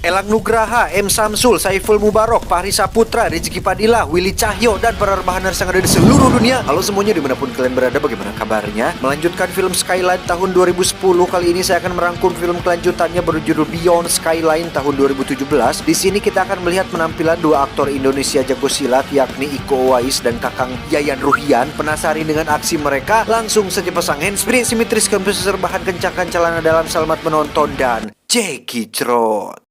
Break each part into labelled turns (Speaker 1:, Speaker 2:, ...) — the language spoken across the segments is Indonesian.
Speaker 1: Elang Nugraha, M. Samsul, Saiful Mubarok, Fahri Saputra, Rizky Padilla, Willy Cahyo, dan para rebahan nerd yang ada di seluruh dunia. Halo semuanya dimanapun kalian berada, bagaimana kabarnya? Melanjutkan film Skyline tahun 2010, kali ini saya akan merangkum film kelanjutannya berjudul Beyond Skyline tahun 2017. Di sini kita akan melihat penampilan dua aktor Indonesia jago silat, yakni Iko Uwais dan Kakang Yayan Ruhian. Penasaran dengan aksi mereka? Langsung saja pasang handsfree, simetris, komposer, bahan kencangkan celana dalam, selamat menonton dan Jackie Trot.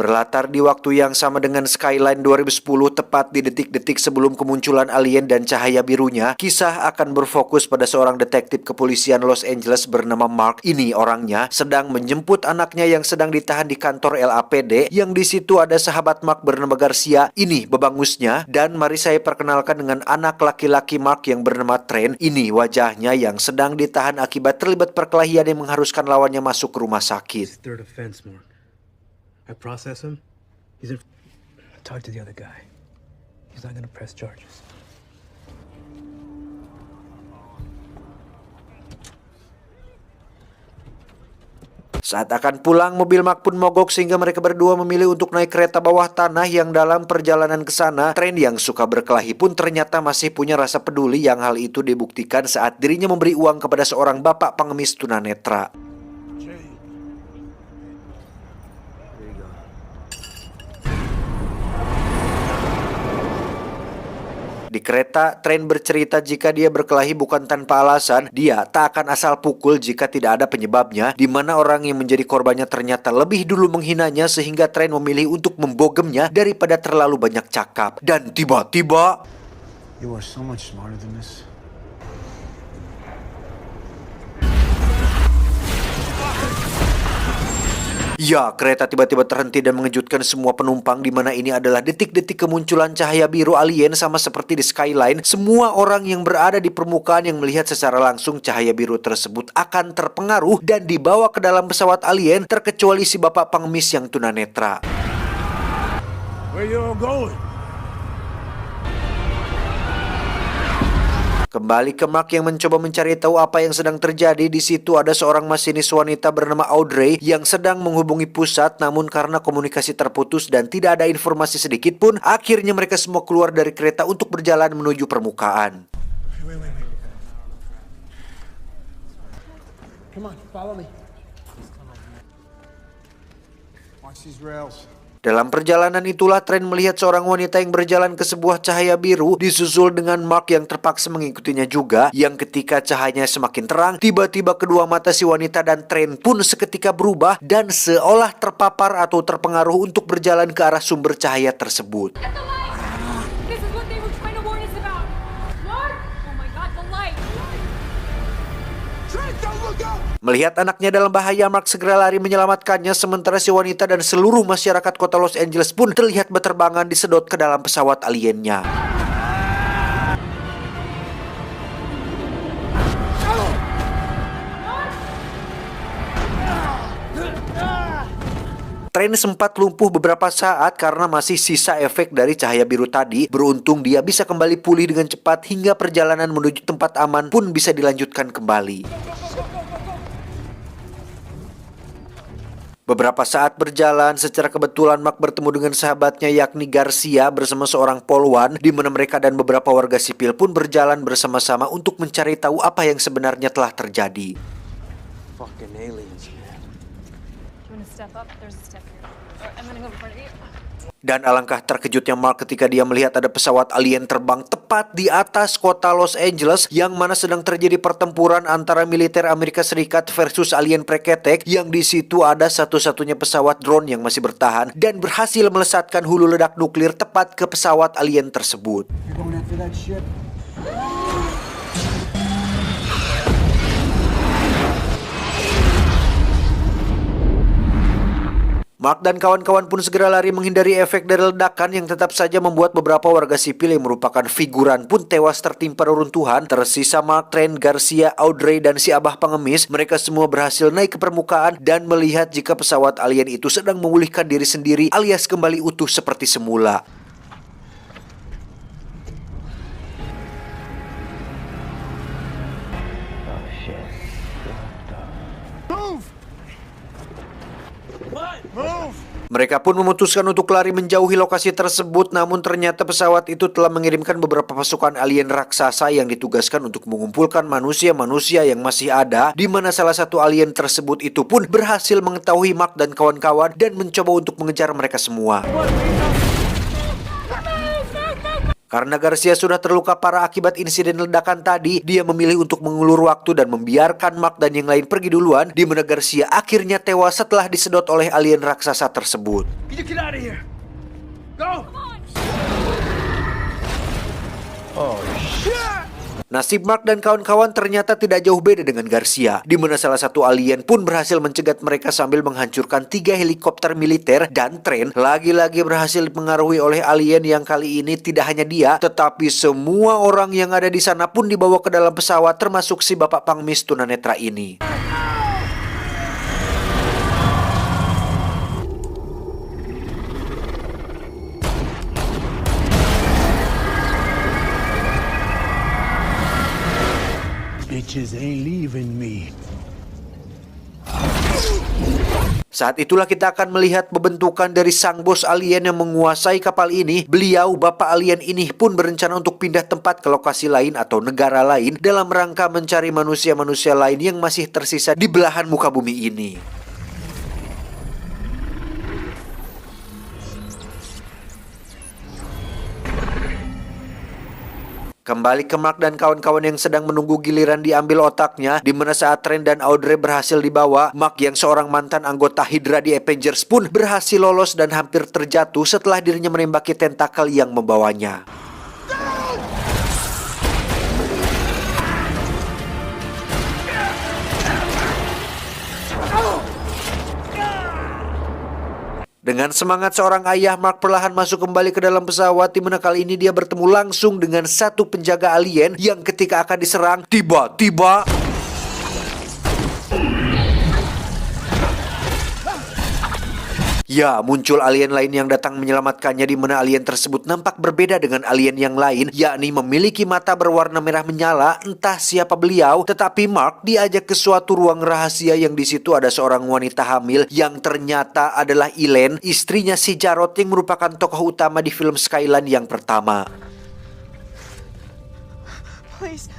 Speaker 1: Berlatar di waktu yang sama dengan Skyline 2010, tepat di detik-detik sebelum kemunculan alien dan cahaya birunya, kisah akan berfokus pada seorang detektif kepolisian Los Angeles bernama Mark. Ini orangnya sedang menjemput anaknya yang sedang ditahan di kantor LAPD, yang di situ ada sahabat Mark bernama Garcia. Ini babangusnya, dan mari saya perkenalkan dengan anak laki-laki Mark yang bernama Trent. Ini wajahnya yang sedang ditahan akibat terlibat perkelahian yang mengharuskan lawannya masuk ke rumah sakit.
Speaker 2: Third offense, Mark. I process him. He's in. Talk to the other guy. He's not gonna press charges.
Speaker 1: Saat akan pulang, mobil Mark pun mogok sehingga mereka berdua memilih untuk naik kereta bawah tanah yang dalam perjalanan ke sana, Trent yang suka berkelahi pun ternyata masih punya rasa peduli, yang hal itu dibuktikan saat dirinya memberi uang kepada seorang bapak pengemis tunanetra. Di kereta, Trent bercerita jika dia berkelahi bukan tanpa alasan. Dia tak akan asal pukul jika tidak ada penyebabnya, di mana orang yang menjadi korbannya ternyata lebih dulu menghinanya sehingga Trent memilih untuk membogemnya daripada terlalu banyak cakap. Dan tiba-tiba,
Speaker 2: You are so much smarter than this.
Speaker 1: ya, kereta tiba-tiba terhenti dan mengejutkan semua penumpang, di mana ini adalah detik-detik kemunculan cahaya biru alien. Sama seperti di Skyline, semua orang yang berada di permukaan yang melihat secara langsung cahaya biru tersebut akan terpengaruh dan dibawa ke dalam pesawat alien, terkecuali si bapak pengemis yang tunanetra.
Speaker 2: Where you all going?
Speaker 1: Kembali ke Mark yang mencoba mencari tahu apa yang sedang terjadi. Di situ ada seorang masinis wanita bernama Audrey yang sedang menghubungi pusat, namun karena komunikasi terputus dan tidak ada informasi sedikit pun, akhirnya mereka semua keluar dari kereta untuk berjalan menuju permukaan.
Speaker 2: Wait. Come on, follow me. Watch these rails.
Speaker 1: Dalam perjalanan itulah Trent melihat seorang wanita yang berjalan ke sebuah cahaya biru, disusul dengan Mark yang terpaksa mengikutinya juga, yang ketika cahayanya semakin terang, tiba-tiba kedua mata si wanita dan Trent pun seketika berubah dan seolah terpapar atau terpengaruh untuk berjalan ke arah sumber cahaya tersebut. Melihat anaknya dalam bahaya, Mark segera lari menyelamatkannya, sementara si wanita dan seluruh masyarakat kota Los Angeles pun terlihat berterbangan disedot ke dalam pesawat aliennya. Trent sempat lumpuh beberapa saat karena masih sisa efek dari cahaya biru tadi. Beruntung dia bisa kembali pulih dengan cepat hingga perjalanan menuju tempat aman pun bisa dilanjutkan kembali. Beberapa saat berjalan, secara kebetulan Mark bertemu dengan sahabatnya yakni Garcia bersama seorang polwan, di mana mereka dan beberapa warga sipil pun berjalan bersama-sama untuk mencari tahu apa yang sebenarnya telah terjadi.
Speaker 2: Fucking aliens, man.
Speaker 3: You wanna step up? There's a step here. I'm gonna go in front of you.
Speaker 1: Dan alangkah terkejutnya Mark ketika dia melihat ada pesawat alien terbang tepat di atas kota Los Angeles, yang mana sedang terjadi pertempuran antara militer Amerika Serikat versus alien preketek, yang di situ ada satu-satunya pesawat drone yang masih bertahan dan berhasil melesatkan hulu ledak nuklir tepat ke pesawat alien tersebut.
Speaker 2: You're going after that ship?
Speaker 1: Mark dan kawan-kawan pun segera lari menghindari efek dari ledakan, yang tetap saja membuat beberapa warga sipil yang merupakan figuran pun tewas tertimpa reruntuhan. Tersisa Mark, Trent, Garcia, Audrey, dan si abah pengemis. Mereka semua berhasil naik ke permukaan dan melihat jika pesawat alien itu sedang memulihkan diri sendiri alias kembali utuh seperti semula. Mereka pun memutuskan untuk lari menjauhi lokasi tersebut, namun ternyata pesawat itu telah mengirimkan beberapa pasukan alien raksasa yang ditugaskan untuk mengumpulkan manusia-manusia yang masih ada, di mana salah satu alien tersebut itu pun berhasil mengetahui Mark dan kawan-kawan dan mencoba untuk mengejar mereka semua. Karena Garcia sudah terluka parah akibat insiden ledakan tadi, dia memilih untuk mengulur waktu dan membiarkan Mark dan yang lain pergi duluan, di mana Garcia akhirnya tewas setelah disedot oleh alien raksasa tersebut.
Speaker 2: You get out of here. Go. Oh shit.
Speaker 1: Nasib Mark dan kawan-kawan ternyata tidak jauh beda dengan Garcia, di mana salah satu alien pun berhasil mencegat mereka sambil menghancurkan 3 helikopter militer, dan tren lagi-lagi berhasil dipengaruhi oleh alien yang kali ini tidak hanya dia, tetapi semua orang yang ada di sana pun dibawa ke dalam pesawat, termasuk si bapak pangmis tunanetra ini.
Speaker 2: Bitches ain't leaving me.
Speaker 1: Saat itulah kita akan melihat pembentukan dari sang bos alien yang menguasai kapal ini. Beliau, bapak alien ini pun berencana untuk pindah tempat ke lokasi lain atau negara lain dalam rangka mencari manusia-manusia lain yang masih tersisa di belahan muka bumi ini. Kembali ke Mark dan kawan-kawan yang sedang menunggu giliran diambil otaknya, di mana saat Trent dan Audrey berhasil dibawa, Mark yang seorang mantan anggota Hydra di Avengers pun berhasil lolos dan hampir terjatuh setelah dirinya menembaki tentakel yang membawanya. Dengan semangat seorang ayah, Mark perlahan masuk kembali ke dalam pesawat, di mana kali ini dia bertemu langsung dengan satu penjaga alien yang ketika akan diserang, tiba-tiba ya, muncul alien lain yang datang menyelamatkannya, di mana alien tersebut nampak berbeda dengan alien yang lain, yakni memiliki mata berwarna merah menyala. Entah siapa beliau, tetapi Mark diajak ke suatu ruang rahasia yang di situ ada seorang wanita hamil yang ternyata adalah Elaine, istrinya si Jarod yang merupakan tokoh utama di film Skyland yang pertama.
Speaker 3: Please,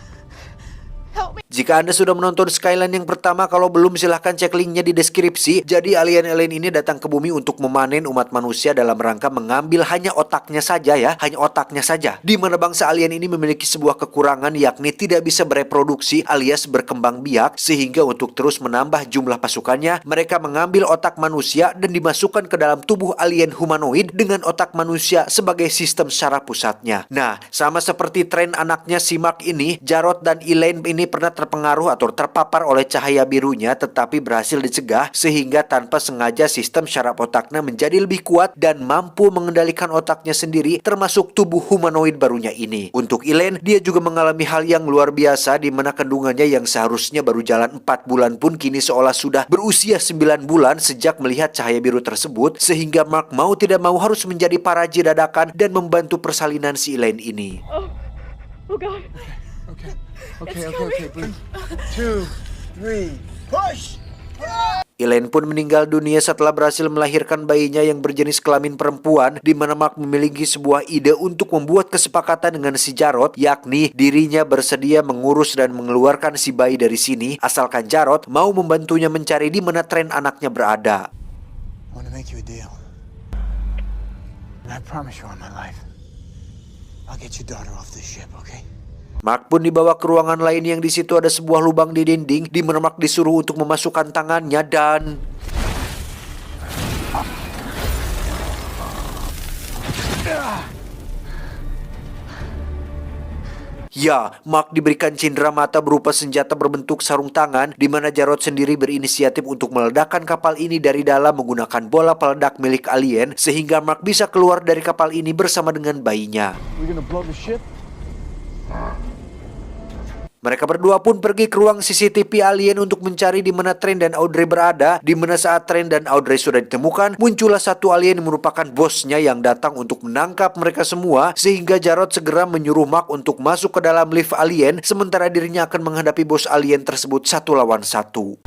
Speaker 3: help me.
Speaker 1: Jika Anda sudah menonton Skyland yang pertama, kalau belum silahkan cek linknya di deskripsi. Jadi alien-alien ini datang ke bumi untuk memanen umat manusia dalam rangka mengambil hanya otaknya saja ya, hanya otaknya saja. Di mana bangsa alien ini memiliki sebuah kekurangan, yakni tidak bisa bereproduksi alias berkembang biak, sehingga untuk terus menambah jumlah pasukannya, mereka mengambil otak manusia dan dimasukkan ke dalam tubuh alien humanoid dengan otak manusia sebagai sistem syaraf pusatnya. Nah, sama seperti tren anaknya si Mark ini, Jarod dan Elaine ini pernah terpengaruh atau terpapar oleh cahaya birunya, tetapi berhasil dicegah sehingga tanpa sengaja sistem syaraf otaknya menjadi lebih kuat dan mampu mengendalikan otaknya sendiri, termasuk tubuh humanoid barunya ini. Untuk Elaine, dia juga mengalami hal yang luar biasa, di mana kandungannya yang seharusnya baru jalan 4 bulan pun kini seolah sudah berusia 9 bulan sejak melihat cahaya biru tersebut, sehingga Mark mau tidak mau harus menjadi paraji dadakan dan membantu persalinan si Elaine ini.
Speaker 3: Oh God.
Speaker 2: Okay, breathe. 2, 3, push!
Speaker 1: Elaine pun meninggal dunia setelah berhasil melahirkan bayinya yang berjenis kelamin perempuan, di mana Mark memiliki sebuah ide untuk membuat kesepakatan dengan si Jarod, yakni dirinya bersedia mengurus dan mengeluarkan si bayi dari sini, asalkan Jarod mau membantunya mencari di mana tren anaknya berada.
Speaker 2: I want to make you a deal. And I promise you on my life, I'll get your daughter off this ship, okay?
Speaker 1: Mark pun dibawa ke ruangan lain yang di situ ada sebuah lubang di dinding, di mana Mark disuruh untuk memasukkan tangannya dan ya, Mark diberikan cindera mata berupa senjata berbentuk sarung tangan, di mana Jarod sendiri berinisiatif untuk meledakkan kapal ini dari dalam menggunakan bola peledak milik alien, sehingga Mark bisa keluar dari kapal ini bersama dengan bayinya.
Speaker 2: We're gonna blow the ship?
Speaker 1: Mereka berdua pun pergi ke ruang CCTV alien untuk mencari di mana Trent dan Audrey berada, di mana saat Trent dan Audrey sudah ditemukan, muncullah satu alien yang merupakan bosnya yang datang untuk menangkap mereka semua, sehingga Jarod segera menyuruh Mark untuk masuk ke dalam lift alien, sementara dirinya akan menghadapi bos alien tersebut 1 lawan 1.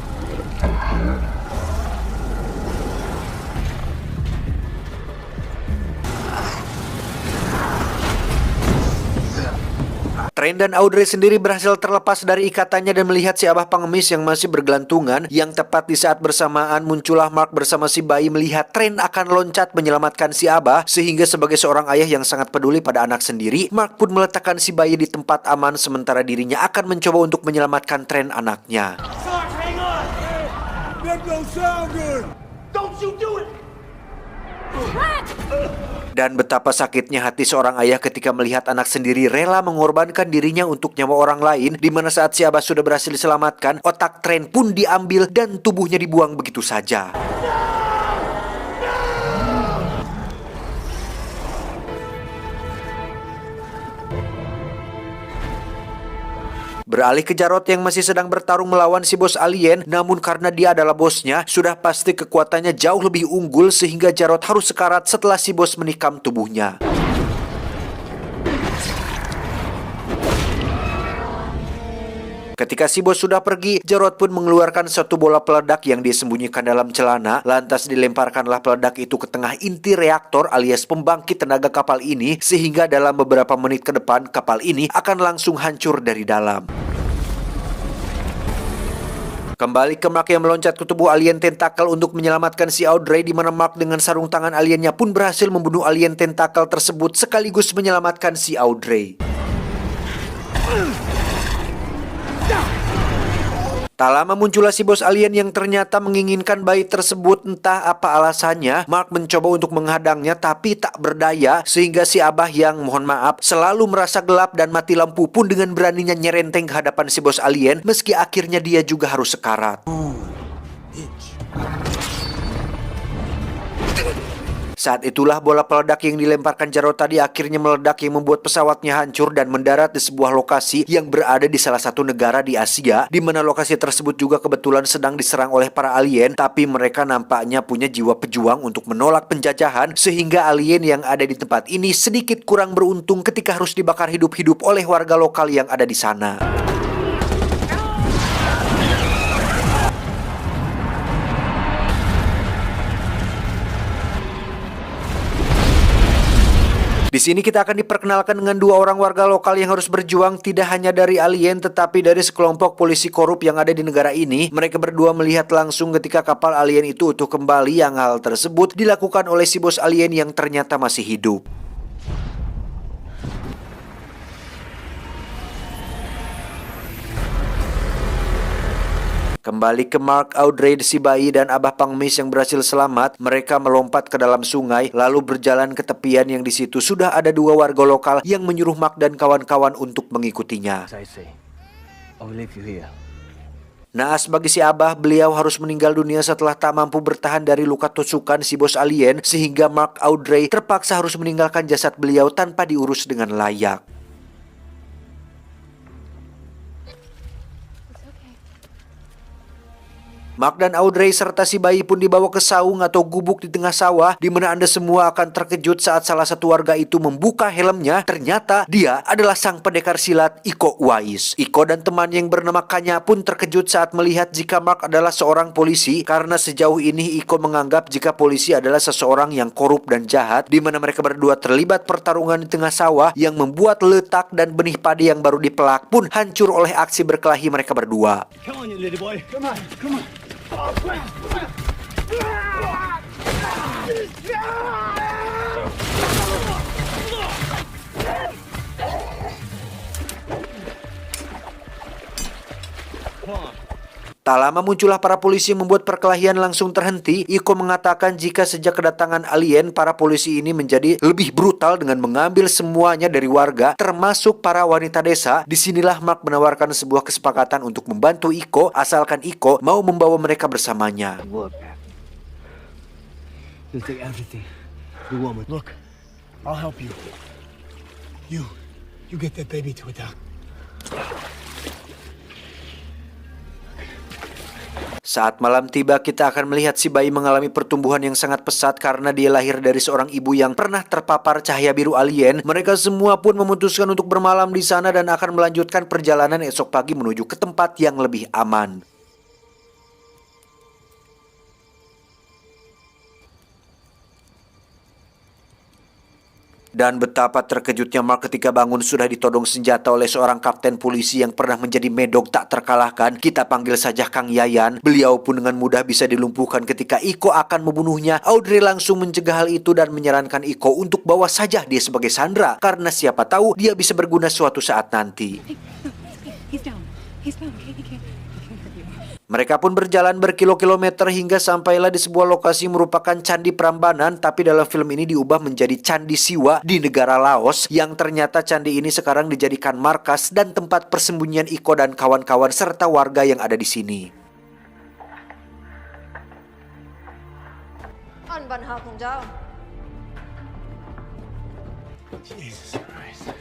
Speaker 1: Trent dan Audrey sendiri berhasil terlepas dari ikatannya dan melihat si abah pengemis yang masih bergelantungan. Yang tepat di saat bersamaan muncullah Mark bersama si bayi melihat Trent akan loncat menyelamatkan si abah. Sehingga sebagai seorang ayah yang sangat peduli pada anak sendiri, Mark pun meletakkan si bayi di tempat aman sementara dirinya akan mencoba untuk menyelamatkan Trent anaknya.
Speaker 4: Sarge, hang on! That don't sound good! Don't you do it!
Speaker 1: Dan betapa sakitnya hati seorang ayah ketika melihat anak sendiri rela mengorbankan dirinya untuk nyawa orang lain, di mana saat si abah sudah berhasil diselamatkan, otak Trent pun diambil dan tubuhnya dibuang begitu saja. Beralih ke Jarod yang masih sedang bertarung melawan si bos alien, namun karena dia adalah bosnya, sudah pasti kekuatannya jauh lebih unggul sehingga Jarod harus sekarat setelah si bos menikam tubuhnya. Ketika si bos sudah pergi, Jarod pun mengeluarkan satu bola peledak yang disembunyikan dalam celana, lantas dilemparkanlah peledak itu ke tengah inti reaktor alias pembangkit tenaga kapal ini, sehingga dalam beberapa menit ke depan kapal ini akan langsung hancur dari dalam. Kembali ke Mark yang meloncat ke tubuh alien tentakel untuk menyelamatkan si Audrey, di mana Mark dengan sarung tangan aliennya pun berhasil membunuh alien tentakel tersebut sekaligus menyelamatkan si Audrey. Tak lama muncullah si bos alien yang ternyata menginginkan bayi tersebut. Entah apa alasannya, Mark mencoba untuk menghadangnya tapi tak berdaya, sehingga si abah yang, mohon maaf, selalu merasa gelap dan mati lampu pun dengan beraninya nyerenteng ke hadapan si bos alien, meski akhirnya dia juga harus sekarat. Saat itulah bola peledak yang dilemparkan Jarod tadi akhirnya meledak yang membuat pesawatnya hancur dan mendarat di sebuah lokasi yang berada di salah satu negara di Asia, di mana lokasi tersebut juga kebetulan sedang diserang oleh para alien, tapi mereka nampaknya punya jiwa pejuang untuk menolak penjajahan, sehingga alien yang ada di tempat ini sedikit kurang beruntung ketika harus dibakar hidup-hidup oleh warga lokal yang ada di sana. Di sini kita akan diperkenalkan dengan dua orang warga lokal yang harus berjuang tidak hanya dari alien tetapi dari sekelompok polisi korup yang ada di negara ini. Mereka berdua melihat langsung ketika kapal alien itu utuh kembali, yang hal tersebut dilakukan oleh si bos alien yang ternyata masih hidup. Kembali ke Mark, Audrey, si bayi, dan abah pengemis yang berhasil selamat. Mereka melompat ke dalam sungai, lalu berjalan ke tepian yang di situ sudah ada dua warga lokal yang menyuruh Mark dan kawan-kawan untuk mengikutinya. Naas bagi si abah, beliau harus meninggal dunia setelah tak mampu bertahan dari luka tusukan si bos alien, sehingga Mark Audrey terpaksa harus meninggalkan jasad beliau tanpa diurus dengan layak. Mark dan Audrey serta si bayi pun dibawa ke saung atau gubuk di tengah sawah, di mana Anda semua akan terkejut saat salah satu warga itu membuka helmnya. Ternyata dia adalah sang pendekar silat Iko Uwais. Iko dan teman yang bernama Kanya pun terkejut saat melihat jika Mark adalah seorang polisi, karena sejauh ini Iko menganggap jika polisi adalah seseorang yang korup dan jahat, di mana mereka berdua terlibat pertarungan di tengah sawah yang membuat letak dan benih padi yang baru dipelak pun hancur oleh aksi berkelahi mereka berdua.
Speaker 4: Come on, you little boy. Come on, come on.
Speaker 1: Tak lama muncullah para polisi yang membuat perkelahian langsung terhenti. Iko mengatakan jika sejak kedatangan alien, para polisi ini menjadi lebih brutal dengan mengambil semuanya dari warga, termasuk para wanita desa. Disinilah Mark menawarkan sebuah kesepakatan untuk membantu Iko, asalkan Iko mau membawa mereka bersamanya.
Speaker 4: Look, you'll take everything. The woman. Look, I'll help you. You get that baby to a doctor.
Speaker 1: Saat malam tiba, kita akan melihat si bayi mengalami pertumbuhan yang sangat pesat karena dia lahir dari seorang ibu yang pernah terpapar cahaya biru alien. Mereka semua pun memutuskan untuk bermalam di sana dan akan melanjutkan perjalanan esok pagi menuju ke tempat yang lebih aman. Dan betapa terkejutnya Mark ketika bangun sudah ditodong senjata oleh seorang kapten polisi yang pernah menjadi medok tak terkalahkan. Kita panggil saja Kang Yayan. Beliau pun dengan mudah bisa dilumpuhkan ketika Iko akan membunuhnya. Audrey langsung mencegah hal itu dan menyarankan Iko untuk bawa saja dia sebagai sandera. Karena siapa tahu dia bisa berguna suatu saat nanti.
Speaker 3: He's down. He can't hurt you.
Speaker 1: Mereka pun berjalan berkilo-kilometer hingga sampailah di sebuah lokasi merupakan Candi Prambanan, tapi dalam film ini diubah menjadi Candi Siwa di negara Laos, yang ternyata candi ini sekarang dijadikan markas dan tempat persembunyian Iko dan kawan-kawan serta warga yang ada di sini.
Speaker 5: Anh Văn Hào cùng cháu.
Speaker 2: Jesus Christ.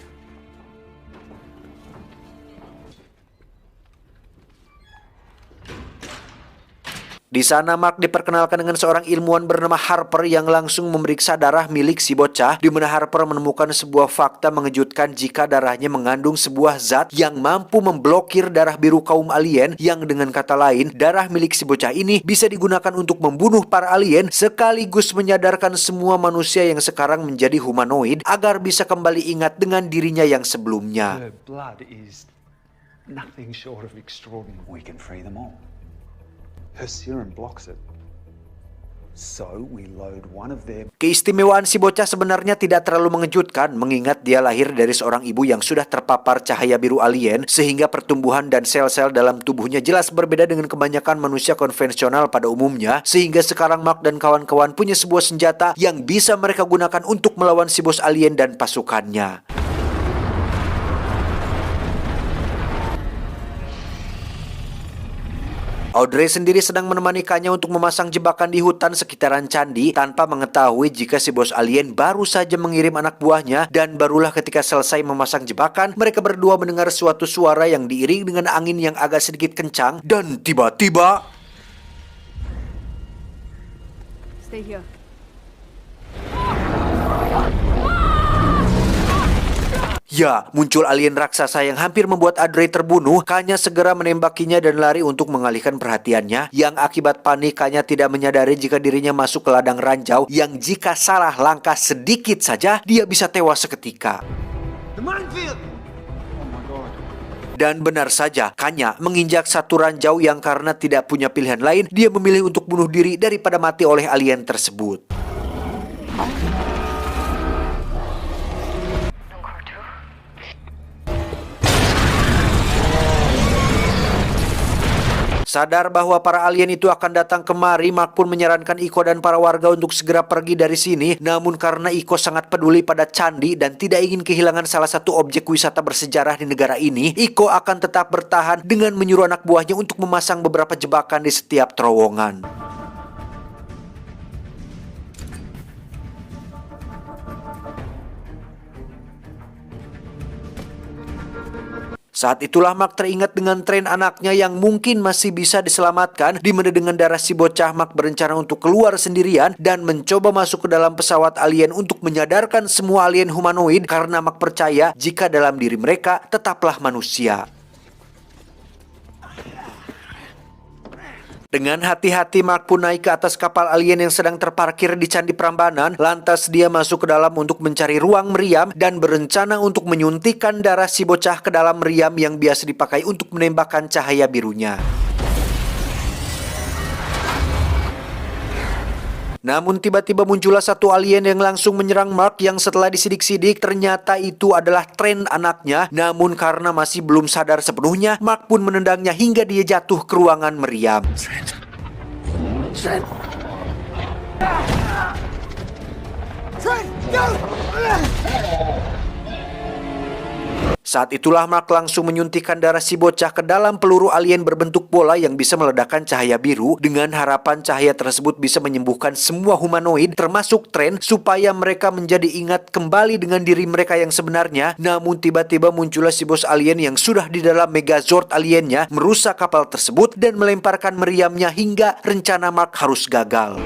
Speaker 1: Di sana Mark diperkenalkan dengan seorang ilmuwan bernama Harper yang langsung memeriksa darah milik si bocah, di mana Harper menemukan sebuah fakta mengejutkan jika darahnya mengandung sebuah zat yang mampu memblokir darah biru kaum alien, yang dengan kata lain darah milik si bocah ini bisa digunakan untuk membunuh para alien sekaligus menyadarkan semua manusia yang sekarang menjadi humanoid agar bisa kembali ingat dengan dirinya yang sebelumnya.
Speaker 6: Her blood is nothing short of extraordinary. We can free them all. Her serum blocks it. So we load one of their...
Speaker 1: Keistimewaan si bocah sebenarnya tidak terlalu mengejutkan, mengingat dia lahir dari seorang ibu yang sudah terpapar cahaya biru alien, sehingga pertumbuhan dan sel-sel dalam tubuhnya jelas berbeda dengan kebanyakan manusia konvensional pada umumnya, sehingga sekarang Mark dan kawan-kawan punya sebuah senjata yang bisa mereka gunakan untuk melawan si bos alien dan pasukannya. Audrey sendiri sedang menemani Kanya untuk memasang jebakan di hutan sekitaran candi tanpa mengetahui jika si bos alien baru saja mengirim anak buahnya, dan barulah ketika selesai memasang jebakan, mereka berdua mendengar suatu suara yang diiring dengan angin yang agak sedikit kencang, dan tiba-tiba...
Speaker 3: Stay here.
Speaker 1: Ya, muncul alien raksasa yang hampir membuat Audrey terbunuh. Kanya segera menembakinya dan lari untuk mengalihkan perhatiannya, yang akibat panik Kanya tidak menyadari jika dirinya masuk ke ladang ranjau yang jika salah langkah sedikit saja dia bisa tewas seketika.
Speaker 4: The minefield!
Speaker 1: Dan benar saja, Kanya menginjak satu ranjau yang karena tidak punya pilihan lain, dia memilih untuk bunuh diri daripada mati oleh alien tersebut. Sadar bahwa para alien itu akan datang kemari, Mark pun menyarankan Iko dan para warga untuk segera pergi dari sini. Namun karena Iko sangat peduli pada candi dan tidak ingin kehilangan salah satu objek wisata bersejarah di negara ini, Iko akan tetap bertahan dengan menyuruh anak buahnya untuk memasang beberapa jebakan di setiap terowongan. Saat itulah Mark teringat dengan tren anaknya yang mungkin masih bisa diselamatkan, di mana dengan darah si bocah Mark berencana untuk keluar sendirian dan mencoba masuk ke dalam pesawat alien untuk menyadarkan semua alien humanoid, karena Mark percaya jika dalam diri mereka tetaplah manusia. Dengan hati-hati Mark pun naik ke atas kapal alien yang sedang terparkir di Candi Prambanan. Lantas dia masuk ke dalam untuk mencari ruang meriam dan berencana untuk menyuntikkan darah si bocah ke dalam meriam yang biasa dipakai untuk menembakkan cahaya birunya. Namun tiba-tiba muncullah satu alien yang langsung menyerang Mark, yang setelah disidik-sidik ternyata itu adalah tren anaknya. Namun karena masih belum sadar sepenuhnya, Mark pun menendangnya hingga dia jatuh ke ruangan meriam.
Speaker 4: Trent, go!
Speaker 1: Saat itulah Mark langsung menyuntikkan darah si bocah ke dalam peluru alien berbentuk bola yang bisa meledakkan cahaya biru, dengan harapan cahaya tersebut bisa menyembuhkan semua humanoid termasuk Trent supaya mereka menjadi ingat kembali dengan diri mereka yang sebenarnya. Namun tiba-tiba muncullah si bos alien yang sudah di dalam Megazord aliennya, merusak kapal tersebut dan melemparkan meriamnya hingga rencana Mark harus gagal.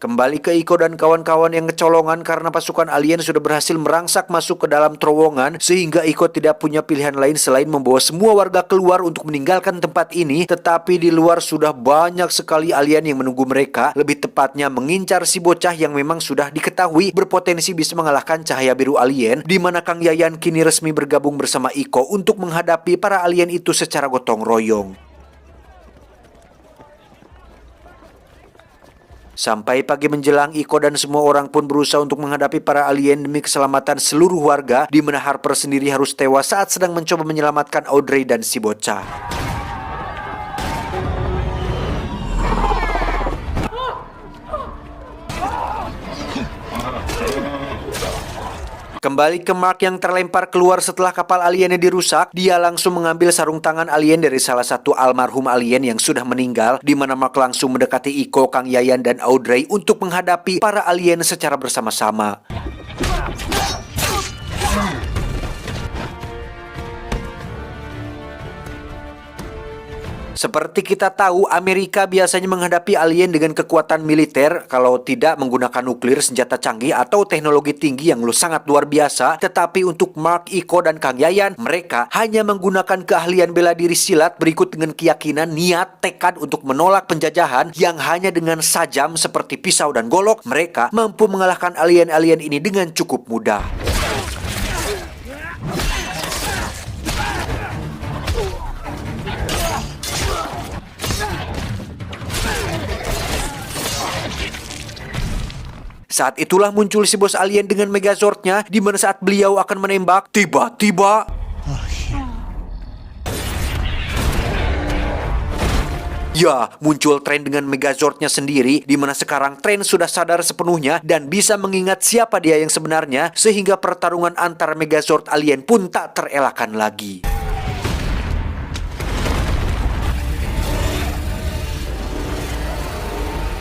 Speaker 1: Kembali ke Iko dan kawan-kawan yang kecolongan karena pasukan alien sudah berhasil merangsak masuk ke dalam terowongan, sehingga Iko tidak punya pilihan lain selain membawa semua warga keluar untuk meninggalkan tempat ini. Tetapi di luar sudah banyak sekali alien yang menunggu mereka, lebih tepatnya mengincar si bocah yang memang sudah diketahui berpotensi bisa mengalahkan cahaya biru alien, di mana Kang Yayan kini resmi bergabung bersama Iko untuk menghadapi para alien itu secara gotong royong. Sampai pagi menjelang, Iko dan semua orang pun berusaha untuk menghadapi para alien demi keselamatan seluruh warga, di mana Harper sendiri harus tewas saat sedang mencoba menyelamatkan Audrey dan si bocah. Kembali ke Mark yang terlempar keluar setelah kapal aliennya dirusak, dia langsung mengambil sarung tangan alien dari salah satu almarhum alien yang sudah meninggal, di mana Mark langsung mendekati Iko, Kang Yayan, dan Audrey untuk menghadapi para alien secara bersama-sama. Seperti kita tahu, Amerika biasanya menghadapi alien dengan kekuatan militer, kalau tidak menggunakan nuklir, senjata canggih, atau teknologi tinggi yang sangat luar biasa. Tetapi untuk Mark, Iko, dan Kang Yayan, mereka hanya menggunakan keahlian bela diri silat berikut dengan keyakinan, niat, tekad untuk menolak penjajahan yang hanya dengan sajam seperti pisau dan golok, mereka mampu mengalahkan alien-alien ini dengan cukup mudah. Saat itulah muncul si bos alien dengan Megazord-nya, di mana saat beliau akan menembak, tiba-tiba ya, muncul Tren dengan Megazord-nya sendiri, di mana sekarang Tren sudah sadar sepenuhnya dan bisa mengingat siapa dia yang sebenarnya, sehingga pertarungan antara Megazord alien pun tak terelakkan lagi.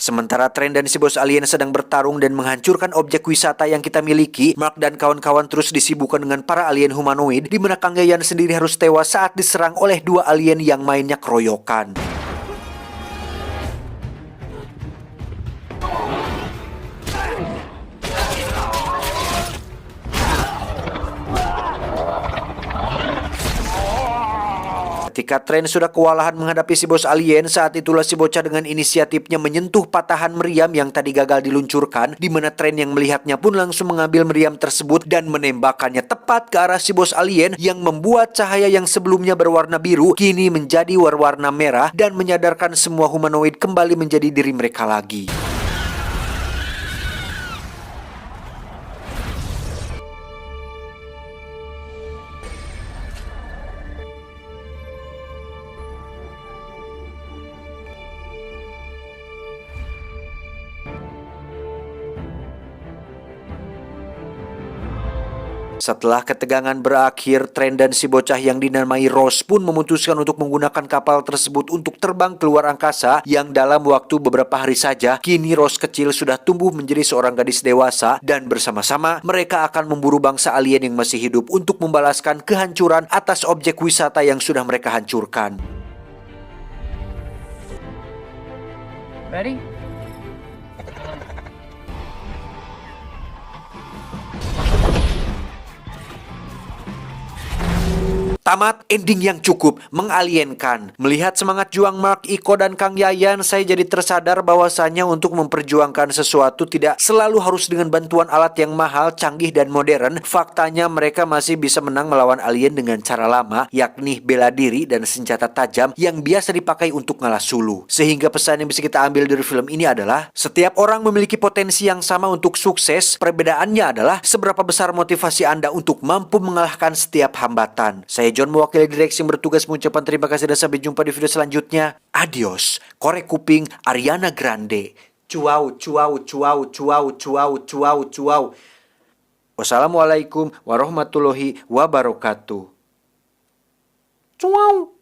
Speaker 1: Sementara Tren dan si bos alien sedang bertarung dan menghancurkan objek wisata yang kita miliki, Mark dan kawan-kawan terus disibukkan dengan para alien humanoid, di mana Kang Yayan sendiri harus tewas saat diserang oleh dua alien yang mainnya keroyokan. Ketika Tren sudah kewalahan menghadapi si bos alien, saat itulah si bocah dengan inisiatifnya menyentuh patahan meriam yang tadi gagal diluncurkan, di mana Tren yang melihatnya pun langsung mengambil meriam tersebut dan menembakkannya tepat ke arah si bos alien, yang membuat cahaya yang sebelumnya berwarna biru kini menjadi berwarna merah dan menyadarkan semua humanoid kembali menjadi diri mereka lagi. Setelah ketegangan berakhir, Tren dan si bocah yang dinamai Rose pun memutuskan untuk menggunakan kapal tersebut untuk terbang keluar angkasa, yang dalam waktu beberapa hari saja, kini Rose kecil sudah tumbuh menjadi seorang gadis dewasa, dan bersama-sama mereka akan memburu bangsa alien yang masih hidup untuk membalaskan kehancuran atas objek wisata yang sudah mereka hancurkan.
Speaker 3: Ready?
Speaker 1: Tamat, ending yang cukup mengalienkan. Melihat semangat juang Mark, Iko, dan Kang Yayan, saya jadi tersadar bahwasannya untuk memperjuangkan sesuatu tidak selalu harus dengan bantuan alat yang mahal, canggih, dan modern. Faktanya mereka masih bisa menang melawan alien dengan cara lama, yakni bela diri dan senjata tajam yang biasa dipakai untuk ngalah sulu. Sehingga pesan yang bisa kita ambil dari film ini adalah, setiap orang memiliki potensi yang sama untuk sukses, perbedaannya adalah seberapa besar motivasi Anda untuk mampu mengalahkan setiap hambatan. Saya John, mewakili direksi yang bertugas, mengucapkan terima kasih dan sampai jumpa di video selanjutnya. Adios. Korek kuping Ariana Grande. Cuau, cuau, cuau, cuau, cuau, cuau, cuau. Wassalamualaikum warahmatullahi wabarakatuh. Cuau.